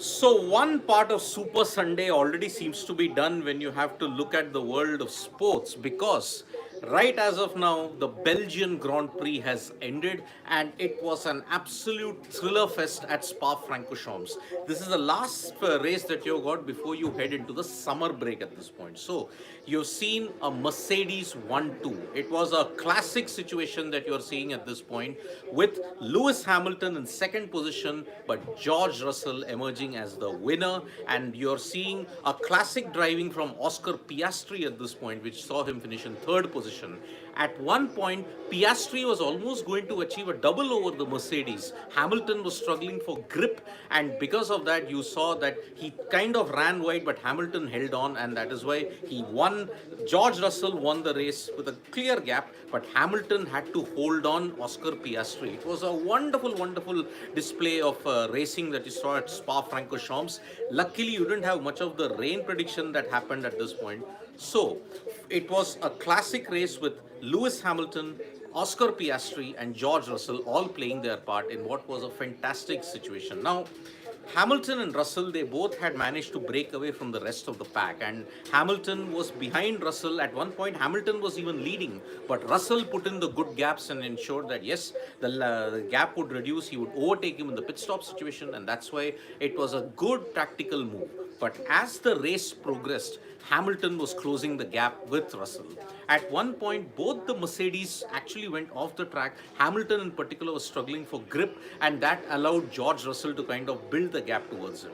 So one part of Super Sunday already seems to be done when you have to look at the world of sports, because right as of now the Belgian Grand Prix has ended and it was an absolute thriller fest at Spa-Francorchamps. This is the last race that you got before you head into the summer break at this point. So you've seen a Mercedes 1-2. It was a classic situation that you're seeing at this point, with Lewis Hamilton in second position but George Russell emerging as the winner. And you're seeing a classic driving from Oscar Piastri at this point, which saw him finish in third position. At one point, Piastri was almost going to achieve a double over the Mercedes. Hamilton was struggling for grip, and because of that, you saw that he kind of ran wide, but Hamilton held on, and that is why he won. George Russell won the race with a clear gap, but Hamilton had to hold on Oscar Piastri. It was a wonderful, wonderful display of racing that you saw at Spa-Francorchamps. Luckily, you didn't have much of the rain prediction that happened at this point. So, it was a classic race with Lewis Hamilton, Oscar Piastri, and George Russell all playing their part in what was a fantastic situation. Now, Hamilton and Russell, they both had managed to break away from the rest of the pack, and Hamilton was behind Russell. At one point, Hamilton was even leading, but Russell put in the good gaps and ensured that yes, the gap would reduce. He would overtake him in the pit stop situation, and that's why it was a good tactical move. But as the race progressed, Hamilton was closing the gap with Russell. At one point, both the Mercedes actually went off the track. Hamilton in particular was struggling for grip, and that allowed George Russell to kind of build the gap towards him.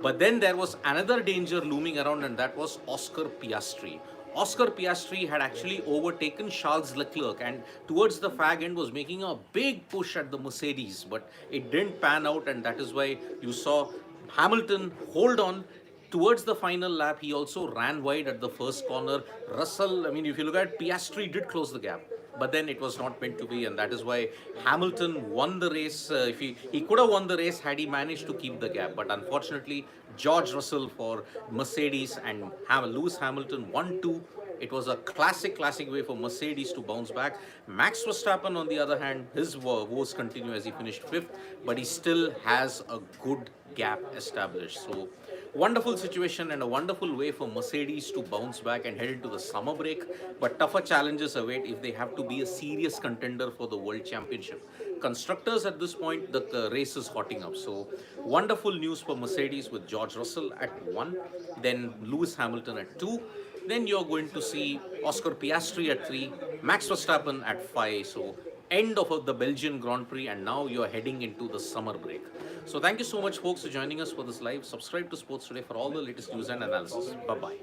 But then there was another danger looming around, and that was Oscar Piastri. Oscar Piastri had actually overtaken Charles Leclerc, and towards the fag end was making a big push at the Mercedes, but it didn't pan out, and that is why you saw Hamilton hold on. Towards the final lap, he also ran wide at the first corner. Russell, I mean, if you look at Piastri, did close the gap, but then it was not meant to be, and that is why Hamilton won the race. If he could have won the race had he managed to keep the gap, but unfortunately, George Russell for Mercedes and Lewis Hamilton 1-2. It was a classic way for Mercedes to bounce back. Max Verstappen, on the other hand, his woes continue as he finished fifth, but he still has a good gap established. So, wonderful situation and a wonderful way for Mercedes to bounce back and head into the summer break. But tougher challenges await if they have to be a serious contender for the World Championship. Constructors, at this point, the race is hotting up. So, wonderful news for Mercedes with George Russell at 1, then Lewis Hamilton at 2. Then you're going to see Oscar Piastri at 3, Max Verstappen at 5. So, end of the Belgian Grand Prix, and now you're heading into the summer break. So thank you so much, folks, for joining us for this live. Subscribe to Sports Today for all the latest news and analysis. Bye-bye.